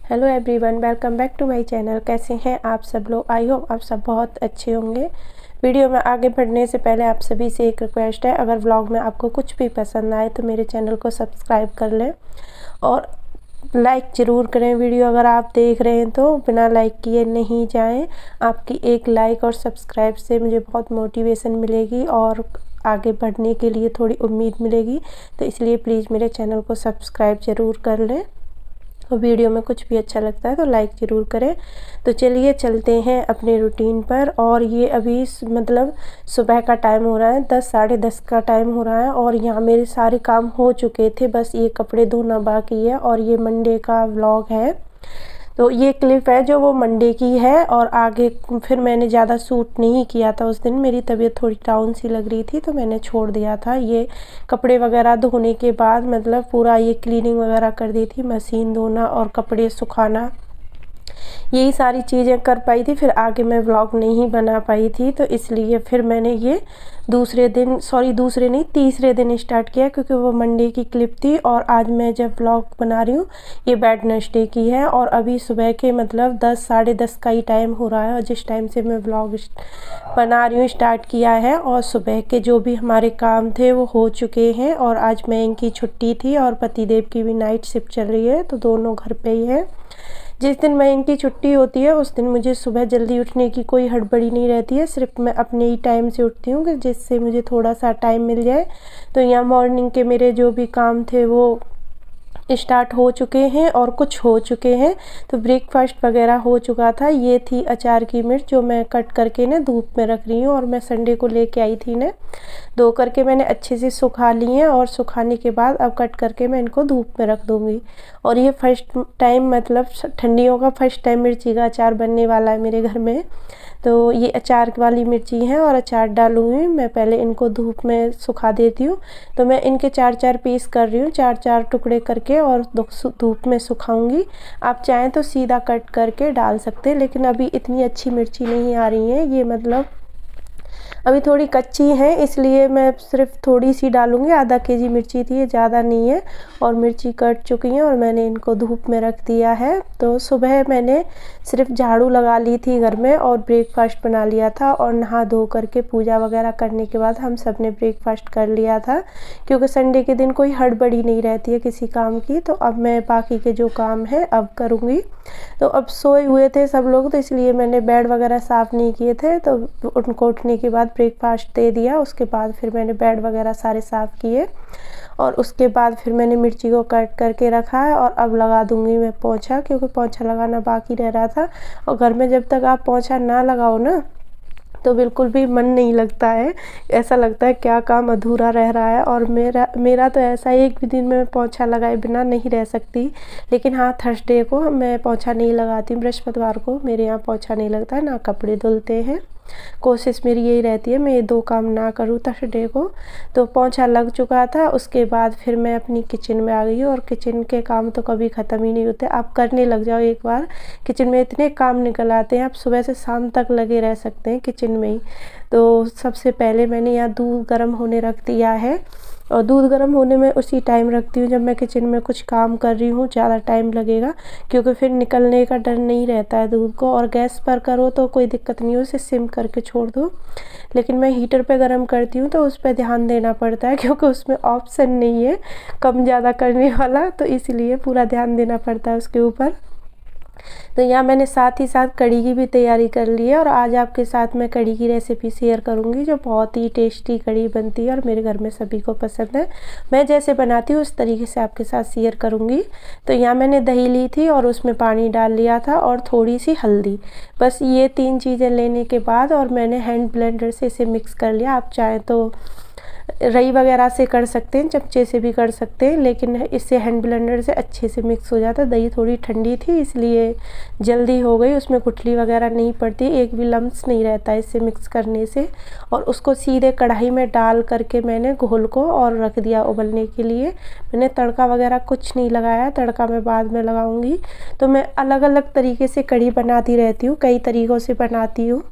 Hello everyone, welcome back to my channel. कैसे हैं आप सब लोग? आई होप आप सब बहुत अच्छे होंगे। वीडियो में आगे बढ़ने से पहले आप सभी से एक रिक्वेस्ट है, अगर व्लॉग में आपको कुछ भी पसंद आए तो मेरे चैनल को सब्सक्राइब कर लें और लाइक ज़रूर करें। वीडियो अगर आप देख रहे हैं तो बिना लाइक किए नहीं जाएं। आपकी एक लाइक और सब्सक्राइब से मुझे बहुत मोटिवेशन मिलेगी और आगे बढ़ने के लिए थोड़ी उम्मीद मिलेगी, तो इसलिए प्लीज़ मेरे चैनल को सब्सक्राइब ज़रूर कर लें और वीडियो में कुछ भी अच्छा लगता है तो लाइक ज़रूर करें। तो चलिए चलते हैं अपने रूटीन पर। और ये अभी मतलब सुबह का टाइम हो रहा है, 10 साढ़े 10 का टाइम हो रहा है और यहाँ मेरे सारे काम हो चुके थे, बस ये कपड़े धोना बाकी है। और ये मंडे का व्लॉग है, तो ये क्लिप है जो वो मंडे की है। और आगे फिर मैंने ज़्यादा शूट नहीं किया था उस दिन, मेरी तबीयत थोड़ी डाउन सी लग रही थी तो मैंने छोड़ दिया था। ये कपड़े वगैरह धोने के बाद मतलब पूरा ये क्लीनिंग वगैरह कर दी थी, मशीन धोना और कपड़े सुखाना, यही सारी चीज़ें कर पाई थी। फिर आगे मैं व्लॉग नहीं बना पाई थी, तो इसलिए फिर मैंने ये दूसरे नहीं तीसरे दिन स्टार्ट किया, क्योंकि वो मंडे की क्लिप थी। और आज मैं जब व्लॉग बना रही हूँ ये वेडनेसडे की है और अभी सुबह के मतलब 10 साढ़े 10 का ही टाइम हो रहा है और जिस टाइम से मैं व्लॉग बना रही हूँ स्टार्ट किया है। और सुबह के जो भी हमारे काम थे वो हो चुके हैं। और आज मैं इनकी छुट्टी थी और पतिदेव की भी नाइट शिफ्ट चल रही है, तो दोनों घर पे ही हैं। जिस दिन मैं इनकी छुट्टी होती है उस दिन मुझे सुबह जल्दी उठने की कोई हड़बड़ी नहीं रहती है, सिर्फ मैं अपने ही टाइम से उठती हूँ कि जिससे मुझे थोड़ा सा टाइम मिल जाए। तो यहाँ मॉर्निंग के मेरे जो भी काम थे वो स्टार्ट हो चुके हैं और कुछ हो चुके हैं। तो ब्रेकफास्ट वगैरह हो चुका था। ये थी अचार की मिर्च जो मैं कट करके ना धूप में रख रही हूँ, और मैं संडे को लेके आई थी ना, धो करके मैंने अच्छे से सुखा ली हैं और सुखाने के बाद अब कट करके मैं इनको धूप में रख दूँगी। और ये फर्स्ट टाइम मतलब ठंडियों का फर्स्ट टाइम मिर्ची का अचार बनने वाला है मेरे घर में। तो ये अचार वाली मिर्ची है और अचार डालूँगी मैं। पहले इनको धूप में सुखा देती हूँ, तो मैं इनके 4-4 पीस कर रही हूँ, 4-4 टुकड़े करके और धूप में सुखाऊंगी। आप चाहें तो सीधा कट करके डाल सकते हैं, लेकिन अभी इतनी अच्छी मिर्ची नहीं आ रही है, ये मतलब अभी थोड़ी कच्ची है, इसलिए मैं सिर्फ थोड़ी सी डालूँगी। आधा केजी मिर्ची थी, ये ज़्यादा नहीं है। और मिर्ची कट चुकी हैं और मैंने इनको धूप में रख दिया है। तो सुबह मैंने सिर्फ झाड़ू लगा ली थी घर में और ब्रेकफास्ट बना लिया था, और नहा धो करके पूजा वगैरह करने के बाद हम सब ने ब्रेकफास्ट कर लिया था, क्योंकि संडे के दिन कोई हड़बड़ी नहीं रहती है किसी काम की। तो अब मैं बाकी के जो काम है अब करूँगी। तो अब सोए हुए थे सब लोग, तो इसलिए मैंने बेड वगैरह साफ़ नहीं किए थे, तो उनको उठने के बाद ब्रेकफास्ट दे दिया। उसके बाद फिर मैंने बेड वगैरह सारे साफ़ किए और उसके बाद फिर मैंने मिर्ची को कट करके रखा है। और अब लगा दूंगी मैं पोंछा, क्योंकि पोंछा लगाना बाकी रह रहा था। और घर में जब तक आप पोंछा ना लगाओ ना तो बिल्कुल भी मन नहीं लगता है, ऐसा लगता है क्या काम अधूरा रह रहा है। और मेरा तो ऐसा ही, एक भी दिन में पोंछा लगाए बिना नहीं रह सकती। लेकिन हाँ, थर्सडे को मैं पोंछा नहीं लगाती हूँ, बृहस्पतिवार को मेरे यहाँ पोंछा नहीं लगता है, ना कपड़े धुलते हैं। कोशिश मेरी यही रहती है मैं ये 2 काम ना करूँ थर्सडे को। तो पोंछा लग चुका था, उसके बाद फिर मैं अपनी किचन में आ गई हूँ। और किचन के काम तो कभी ख़त्म ही नहीं होते, आप करने लग जाओ एक बार, किचन में इतने काम निकल आते हैं, आप सुबह से शाम तक लगे रह सकते हैं किचन में ही। तो सबसे पहले मैंने यहाँ दूध गर्म होने रख दिया है, और दूध गर्म होने में उसी टाइम रखती हूँ जब मैं किचन में कुछ काम कर रही हूँ, ज़्यादा टाइम लगेगा क्योंकि फिर निकलने का डर नहीं रहता है दूध को। और गैस पर करो तो कोई दिक्कत नहीं हो, उसे सिम करके छोड़ दो। लेकिन मैं हीटर पे गर्म करती हूँ तो उस पर ध्यान देना पड़ता है, क्योंकि उसमें ऑप्शन नहीं है कम ज़्यादा करने वाला, तो इसलिए पूरा ध्यान देना पड़ता है उसके ऊपर। तो यहाँ मैंने साथ ही साथ कढ़ी की भी तैयारी कर ली है, और आज आपके साथ मैं कढ़ी की रेसिपी शेयर करूँगी जो बहुत ही टेस्टी कढ़ी बनती है और मेरे घर में सभी को पसंद है। मैं जैसे बनाती हूँ उस तरीके से आपके साथ शेयर करूँगी। तो यहाँ मैंने दही ली थी और उसमें पानी डाल लिया था और थोड़ी सी हल्दी, बस ये 3 चीज़ें लेने के बाद और मैंने हैंड ब्लेंडर से इसे मिक्स कर लिया। आप चाहें तो रई वगैरह से कर सकते हैं, चमचे से भी कर सकते हैं, लेकिन इससे हैंड ब्लेंडर से अच्छे से मिक्स हो जाता है। दही थोड़ी ठंडी थी इसलिए जल्दी हो गई, उसमें गुठली वगैरह नहीं पड़ती, एक भी लम्स नहीं रहता है इससे मिक्स करने से। और उसको सीधे कढ़ाई में डाल करके मैंने घोल को और रख दिया उबलने के लिए। मैंने तड़का वगैरह कुछ नहीं लगाया, तड़का मैं बाद में लगाऊंगी। तो मैं अलग अलग तरीके से कढ़ी बनाती रहती हूँ, कई तरीक़ों से बनाती हूँ।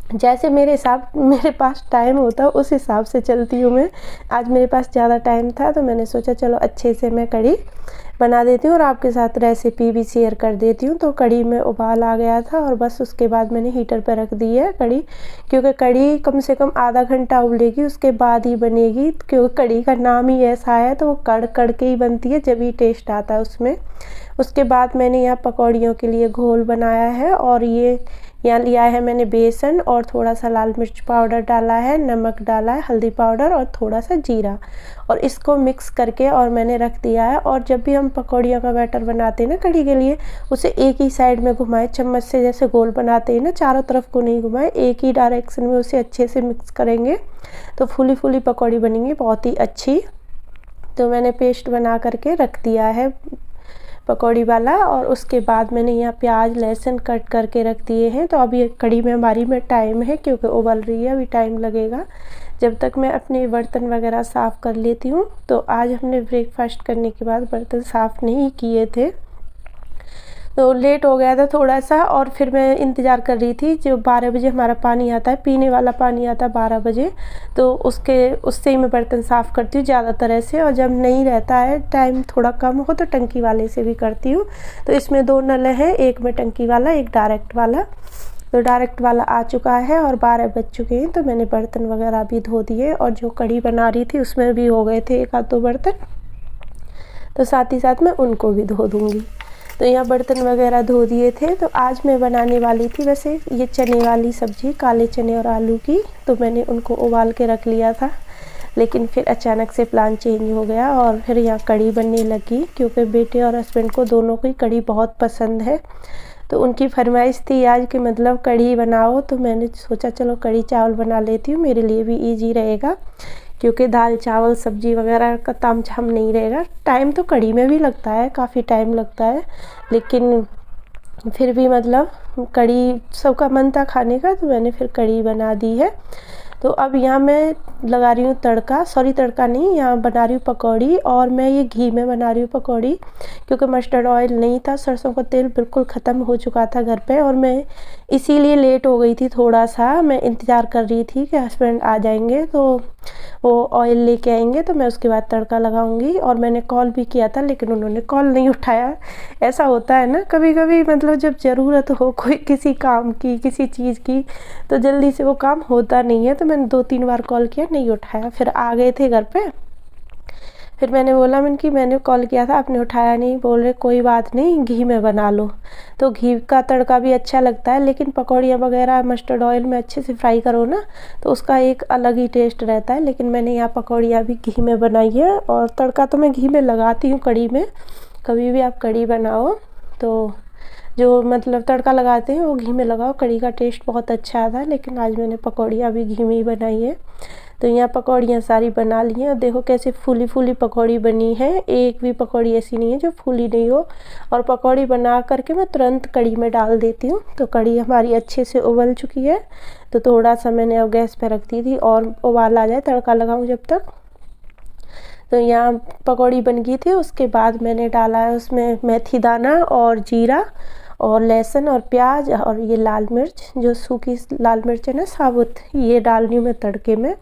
जैसे मेरे पास टाइम होता है उस हिसाब से चलती हूँ मैं। आज मेरे पास ज़्यादा टाइम था तो मैंने सोचा चलो अच्छे से मैं कढ़ी बना देती हूँ और आपके साथ रेसिपी भी शेयर कर देती हूँ। तो कढ़ी में उबाल आ गया था और बस उसके बाद मैंने हीटर पर रख दी है कढ़ी, क्योंकि कढ़ी कम से कम आधा घंटा उबलेगी उसके बाद ही बनेगी, क्योंकि कढ़ी का नाम ही ऐसा है तो वो कड़ कड़ के ही बनती है, जब ही टेस्ट आता है उसमें। उसके बाद मैंने यहाँ पकौड़ियों के लिए घोल बनाया है और ये यहाँ लिया है मैंने बेसन और थोड़ा सा लाल मिर्च पाउडर डाला है, नमक डाला है, हल्दी पाउडर और थोड़ा सा जीरा, और इसको मिक्स करके और मैंने रख दिया है। और जब भी हम पकौड़ियों का बैटर बनाते हैं ना कढ़ी के लिए, उसे एक ही साइड में घुमाएं, चम्मच से जैसे गोल बनाते हैं ना, चारों तरफ को नहीं घुमाएं, एक ही डायरेक्शन में उसे अच्छे से मिक्स करेंगे तो फूली फूली पकौड़ी बनेंगी बहुत ही अच्छी। तो मैंने पेस्ट बना करके रख दिया है पकौड़ी वाला, और उसके बाद मैंने यहाँ प्याज लहसुन कट करके रख दिए हैं। तो अभी कढ़ी में हमारी में टाइम है क्योंकि उबल रही है, अभी टाइम लगेगा। जब तक मैं अपने बर्तन वगैरह साफ़ कर लेती हूँ। तो आज हमने ब्रेकफास्ट करने के बाद बर्तन साफ़ नहीं किए थे तो लेट हो गया था थोड़ा सा, और फिर मैं इंतज़ार कर रही थी जो 12 बजे हमारा पानी आता है, पीने वाला पानी आता है 12 बजे, तो उससे ही मैं बर्तन साफ़ करती हूँ ज़्यादातर ऐसे। और जब नहीं रहता है टाइम थोड़ा कम हो तो टंकी वाले से भी करती हूँ। तो इसमें 2 नल हैं, एक में टंकी वाला एक डायरेक्ट वाला। तो डायरेक्ट वाला आ चुका है और 12 बज चुके हैं तो मैंने बर्तन वगैरह भी धो दिए, और जो कढ़ी बना रही थी उसमें भी हो गए थे 1-2 बर्तन, तो साथ ही साथ मैं उनको भी धो दूँगी। तो यहाँ बर्तन वगैरह धो दिए थे। तो आज मैं बनाने वाली थी वैसे ये चने वाली सब्ज़ी, काले चने और आलू की, तो मैंने उनको उबाल के रख लिया था, लेकिन फिर अचानक से प्लान चेंज हो गया और फिर यहाँ कढ़ी बनने लगी, क्योंकि बेटे और हस्बैंड को दोनों को ही कढ़ी बहुत पसंद है। तो उनकी फरमाइश थी आज कि मतलब कढ़ी बनाओ, तो मैंने सोचा चलो कढ़ी चावल बना लेती हूँ, मेरे लिए भी ईजी रहेगा, क्योंकि दाल चावल सब्जी वगैरह का तामझाम नहीं रहेगा। टाइम तो कढ़ी में भी लगता है, काफ़ी टाइम लगता है, लेकिन फिर भी मतलब कढ़ी सबका मन था खाने का तो मैंने फिर कढ़ी बना दी है। तो अब यहाँ मैं लगा रही हूँ तड़का, सॉरी तड़का नहीं, यहाँ बना रही हूँ पकौड़ी, और मैं ये घी में बना रही हूँ पकौड़ी, क्योंकि मस्टर्ड ऑयल नहीं था, सरसों का तेल बिल्कुल ख़त्म हो चुका था घर पे, और मैं इसीलिए लेट हो गई थी थोड़ा सा। मैं इंतज़ार कर रही थी कि हस्बैंड आ जाएंगे तो वो ऑयल लेके आएंगे तो मैं उसके बाद तड़का लगाऊंगी। और मैंने कॉल भी किया था लेकिन उन्होंने कॉल नहीं उठाया। ऐसा होता है ना कभी कभी, मतलब जब ज़रूरत हो कोई किसी काम की, किसी चीज़ की, तो जल्दी से वो काम होता नहीं है। तो मैंने 2-3 बार कॉल किया, नहीं उठाया, फिर आ गए थे घर पे। फिर मैंने बोला मैंने कॉल किया था आपने उठाया नहीं, बोल रहे कोई बात नहीं घी में बना लो। तो घी का तड़का भी अच्छा लगता है, लेकिन पकौड़ियाँ वगैरह मस्टर्ड ऑयल में अच्छे से फ्राई करो ना तो उसका एक अलग ही टेस्ट रहता है। लेकिन मैंने यहाँ पकौड़ियाँ भी घी में बनाई है, और तड़का तो मैं घी में लगाती हूँ कढ़ी में। कभी भी आप कढ़ी बनाओ तो जो मतलब तड़का लगाते हैं वो घी में लगाओ, कढ़ी का टेस्ट बहुत अच्छा आता है। लेकिन आज मैंने पकौड़ियाँ भी घी में ही बनाई है। तो यहाँ पकौड़ियाँ सारी बना ली हैं, और देखो कैसे फूली फूली पकौड़ी बनी है, एक भी पकौड़ी ऐसी नहीं है जो फूली नहीं हो। और पकौड़ी बना करके मैं तुरंत कढ़ी में डाल देती हूँ। तो कढ़ी हमारी अच्छे से उबल चुकी है, तो थोड़ा सा मैंने अब गैस पर रख दी थी और उबाल आ जाए तड़का लगाऊँ जब तक। तो यहाँ पकौड़ी बन गई थी, उसके बाद मैंने डाला है उसमें मेथी दाना और जीरा और लहसुन और प्याज और ये लाल मिर्च, जो सूखी लाल मिर्च है ना साबुत, ये डाल रही हूँ मैं तड़के में।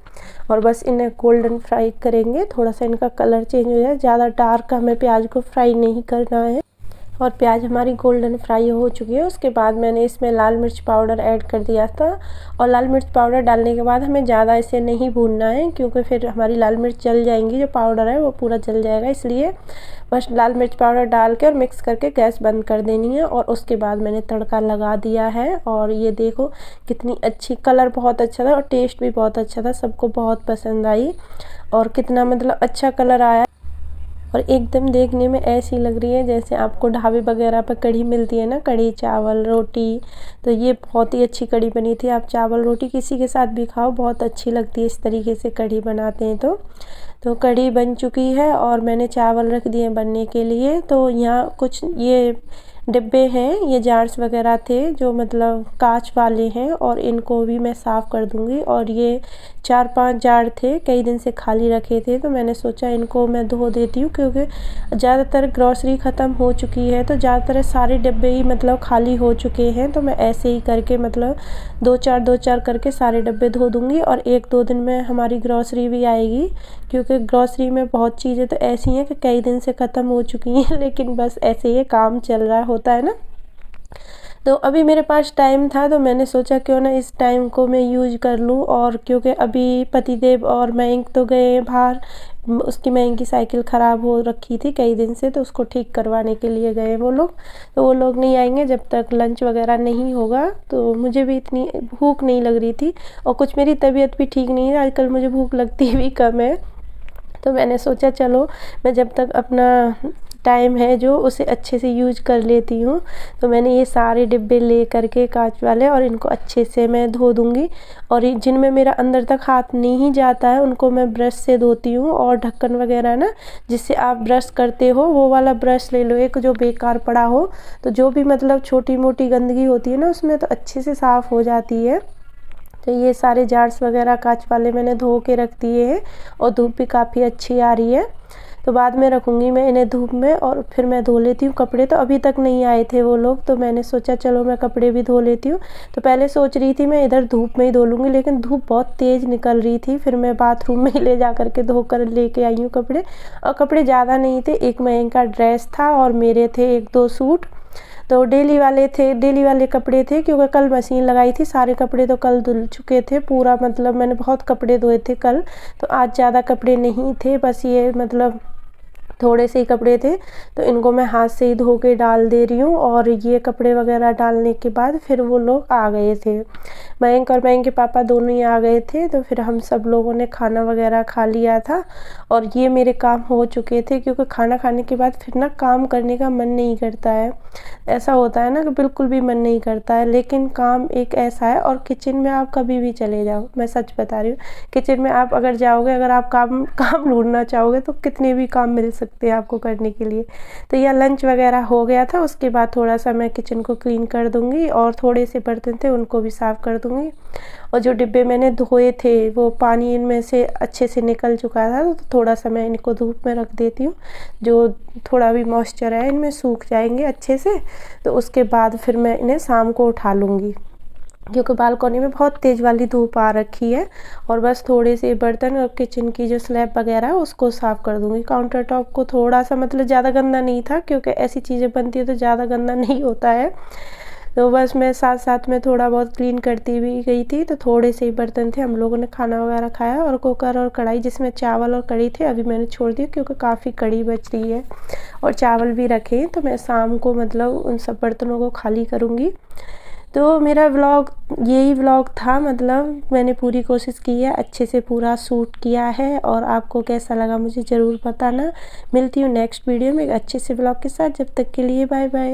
और बस इन्हें गोल्डन फ्राई करेंगे, थोड़ा सा इनका कलर चेंज हो जाए, ज़्यादा डार्क हमें प्याज को फ्राई नहीं करना है। और प्याज हमारी गोल्डन फ्राई हो चुकी है। उसके बाद मैंने इसमें लाल मिर्च पाउडर ऐड कर दिया था, और लाल मिर्च पाउडर डालने के बाद हमें ज़्यादा इसे नहीं भूनना है, क्योंकि फिर हमारी लाल मिर्च जल जाएंगी, जो पाउडर है वो पूरा जल जाएगा। इसलिए बस लाल मिर्च पाउडर डाल के और मिक्स करके गैस बंद कर देनी है। और उसके बाद मैंने तड़का लगा दिया है, और ये देखो कितनी अच्छी, कलर बहुत अच्छा था और टेस्ट भी बहुत अच्छा था, सबको बहुत पसंद आई। और कितना मतलब अच्छा कलर आया, और एकदम देखने में ऐसी लग रही है जैसे आपको ढाबे वगैरह पर कढ़ी मिलती है ना, कढ़ी चावल रोटी। तो ये बहुत ही अच्छी कढ़ी बनी थी। आप चावल रोटी किसी के साथ भी खाओ, बहुत अच्छी लगती है इस तरीके से कढ़ी बनाते हैं। तो कढ़ी बन चुकी है और मैंने चावल रख दिए बनने के लिए। तो यहाँ कुछ ये डिब्बे हैं, ये जार्स वगैरह थे जो मतलब कांच वाले हैं, और इनको भी मैं साफ़ कर दूंगी। और ये 4-5 जार थे, कई दिन से खाली रखे थे, तो मैंने सोचा इनको मैं धो देती हूँ, क्योंकि ज़्यादातर ग्रॉसरी ख़त्म हो चुकी है, तो ज़्यादातर सारे डिब्बे ही मतलब खाली हो चुके हैं। तो मैं ऐसे ही करके मतलब 2-4 करके सारे डिब्बे धो दूँगी, और 1-2 दिन में हमारी ग्रॉसरी भी आएगी, क्योंकि ग्रॉसरी में बहुत चीज़ें तो ऐसी हैं कि कई दिन से ख़त्म हो चुकी हैं, लेकिन बस ऐसे ही काम चल रहा होता है ना। तो अभी मेरे पास टाइम था, तो मैंने सोचा क्यों ना इस टाइम को मैं यूज कर लूँ। और क्योंकि अभी पतिदेव और मयंक तो गए हैं बाहर, उसकी मयंक की साइकिल ख़राब हो रखी थी कई दिन से, तो उसको ठीक करवाने के लिए गए वो लोग। तो वो लोग नहीं आएंगे जब तक लंच वगैरह नहीं होगा। तो मुझे भी इतनी भूख नहीं लग रही थी, और कुछ मेरी तबीयत भी ठीक नहीं है आजकल, मुझे भूख लगती भी कम है। तो मैंने सोचा चलो मैं जब तक अपना टाइम है जो उसे अच्छे से यूज कर लेती हूँ। तो मैंने ये सारे डिब्बे ले करके कांच वाले, और इनको अच्छे से मैं धो दूँगी। और जिनमें मेरा अंदर तक हाथ नहीं जाता है उनको मैं ब्रश से धोती हूँ। और ढक्कन वगैरह ना, जिससे आप ब्रश करते हो वो वाला ब्रश ले लो, एक जो बेकार पड़ा हो, तो जो भी मतलब छोटी मोटी गंदगी होती है ना उसमें, तो अच्छे से साफ़ हो जाती है। तो ये सारे जार्स वगैरह कांच वाले मैंने धो के रख दिए हैं, और धूप भी काफ़ी अच्छी आ रही है। तो बाद में रखूँगी मैं इन्हें धूप में, और फिर मैं धो लेती हूँ कपड़े। तो अभी तक नहीं आए थे वो लोग, तो मैंने सोचा चलो मैं कपड़े भी धो लेती हूँ। तो पहले सोच रही थी मैं इधर धूप में ही धो लूँगी, लेकिन धूप बहुत तेज़ निकल रही थी, फिर मैं बाथरूम में ही ले जा करके धो कर लेके आई हूँ कपड़े। और कपड़े ज़्यादा नहीं थे, एक मयंक का ड्रेस था और मेरे थे 1-2 सूट। तो डेली वाले कपड़े थे, क्योंकि कल मशीन लगाई थी, सारे कपड़े तो कल धुल चुके थे पूरा, मतलब मैंने बहुत कपड़े धोए थे कल। तो आज ज़्यादा कपड़े नहीं थे, बस ये मतलब थोड़े से ही कपड़े थे। तो इनको मैं हाथ से ही धो के डाल दे रही हूँ। और ये कपड़े वगैरह डालने के बाद फिर वो लोग आ गए थे, मयंक और मयंक के पापा दोनों ही आ गए थे। तो फिर हम सब लोगों ने खाना वगैरह खा लिया था, और ये मेरे काम हो चुके थे, क्योंकि खाना खाने के बाद फिर ना काम करने का मन नहीं करता है। ऐसा होता है ना कि बिल्कुल भी मन नहीं करता है, लेकिन काम एक ऐसा है। और किचन में आप कभी भी चले जाओ, मैं सच बता रही हूँ, किचन में आप अगर जाओगे, अगर आप काम ढूंढना चाहोगे तो कितने भी काम मिल सकते हैं आपको करने के लिए। तो यह लंच वगैरह हो गया था, उसके बाद थोड़ा सा मैं किचन को क्लीन कर दूंगी, और थोड़े से बर्तन थे उनको भी साफ़ कर दूंगी। और जो डिब्बे मैंने धोए थे वो पानी इनमें से अच्छे से निकल चुका था, तो थोड़ा सा मैं इनको धूप में रख देती हूँ, जो थोड़ा भी मॉइस्चर है इनमें सूख जाएंगे अच्छे से। तो उसके बाद फिर मैं इन्हें शाम को उठा लूँगी, क्योंकि बालकनी में बहुत तेज़ वाली धूप आ रखी है। और बस थोड़े से बर्तन और किचन की जो स्लैब वगैरह है उसको साफ़ कर दूँगी। काउंटर टॉप को थोड़ा सा मतलब ज़्यादा गंदा नहीं था, क्योंकि ऐसी चीज़ें बनती है तो ज़्यादा गंदा नहीं होता है। तो बस मैं साथ साथ में थोड़ा बहुत क्लीन करती भी गई थी। तो थोड़े से ही बर्तन थे, हम लोगों ने खाना वगैरह खाया, और कुकर और कढ़ाई जिसमें चावल और कढ़ी थे अभी मैंने छोड़ दी, क्योंकि काफ़ी कढ़ी बच रही है और चावल भी रखे। तो मैं शाम को मतलब उन सब बर्तनों को खाली करूँगी। तो मेरा व्लॉग यही व्लॉग था, मतलब मैंने पूरी कोशिश की है, अच्छे से पूरा शूट किया है। और आपको कैसा लगा मुझे ज़रूर बताना। मिलती हूँ नेक्स्ट वीडियो में एक अच्छे से व्लॉग के साथ, जब तक के लिए बाय बाय।